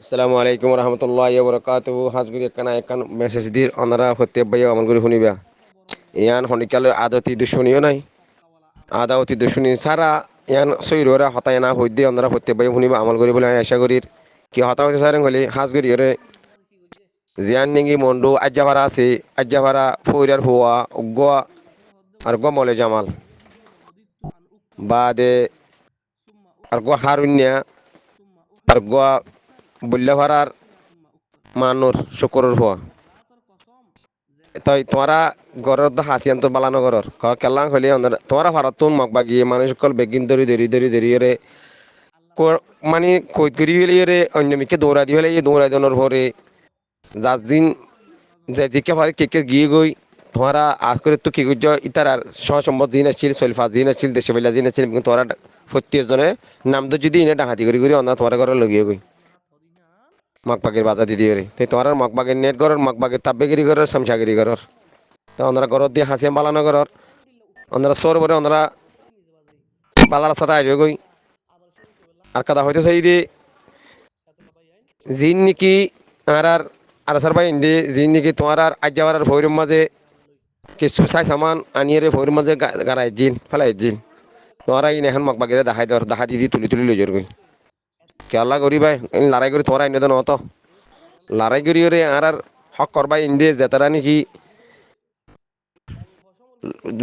আসসালামু আলাইকুম রহমতুল্লাহ বরকাতু হাজগুড়ি একখানা একখান মেসেজ দির অনারা হতে বাইয়া অমন করে শুনিবা ইয়ান হনিকালে আদতি দুশুনিও নাই আদা অতি দুশুনি সারা ইয়ান সৈররা হতায় না হইতে অনারা হতে বাইয়া শুনিবা আমল করি বলে আমি আশা করির কি হতা হতে সারেন হলি হাজগুড়ি ওরে জিয়ান নিঙ্গি মন্ডু আজ্জাভারা আছে আজ্জাভারা ফৈরার হুয়া উগ্গা আর গমলে জামাল বাদে আর গো হারুন্যা আর গোয়া বুল্লাভারার মানুর শুকরের হুয়া তাই তোমরা ঘরের তো হাসিয়ান তো বালানো ঘরের কেলাং হইলে তোমরা ভারত তো মগ বাগিয়ে মানুষ সকল বেগিন ধরি রে মানে কই করি হইলে রে অন্য মিকে দৌড়া দি হলে দৌড়া দনের পরে যার দিন যে দিকে পারে কে গিয়ে গই তোমরা আজ করে তো কি করছ ইতার আর সহসম্মত জিন আছিল সলফা জিন আছিল দেশে বেলা জিন আছিল কিন্তু তোমরা প্রত্যেক জনে নাম তো যদি এনে ডাকাতি করি অন্য তোমার ঘরে লগিয়ে গই মগবাগের বাজা দিদি রে তাই তোমার মগবাগের নেট ঘরের মগবাগের তাব্বেগিরি ঘরের শামসাগিরি ঘরের তো ওনারা ঘরত দিয়ে হাসিয়াম বালানো ঘরর ওনারা সর বরে ওনারা বালার সাথে আসবে গই আর কথা হইতে চাই যে জিন নাকি আর আরসার ভাই ইন্দি জিন নাকি তোমার আর আজ যাওয়ার ভৈরম মাঝে কিছু চাই সামান আনিয়ে রে ভৈরম মাঝে গাড়াই জিন ফেলাই জিন তোমারা ইন এখন মগবাগিরে দেখাই দর দেখা দিদি তুলি লই যার গই কেলা করি ভাই লড়াই করি তোমরা ইনে তো নত লড়াই করি রে আর হক করবাই ইন্দি জেতারা নাকি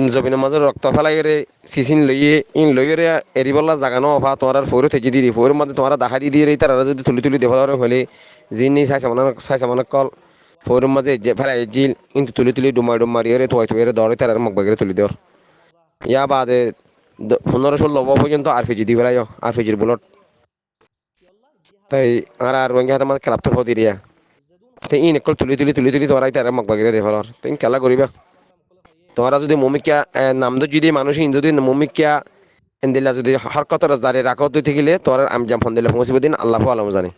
জমিনের মাঝে রক্ত ফেলাই রে সিসিন লইয়ে ইন লইয়ে রে এরিবল্লা জাগানো অফা তোমার ফৌর থেজি দি ফৌর মাঝে তোমার দেখা দি দিয়ে তারা যদি তুলি দেওয়া হলে যিনি চাই সামান কল ফৌর মাঝে যে ফেলাই জিল কিন্তু তুলি ডুমারি রে তুই রে দরে তার মগ বাগেরে তুলি দেওয়ার ইয়া বাদে 15-16 পর্যন্ত আর ফিজি দি ফেলাই আর ফিজির বুলট তাই আর রোহিঙ্গা হাতে মানে ক্লাব তো হদি রিয়া তাই ইন একল তুলি তোরাই তার মগ বাগেরে দে ফেলার তাই খেলা করিবা তোমরা যদি মমিকা নাম যদি মানুষ যদি মমিকা এন্দিলা যদি হরকতর জারি রাখো তুই থাকিলে তোর আমি জাম ফোন দিলে পৌঁছিব দিন আল্লাহ আলম জানে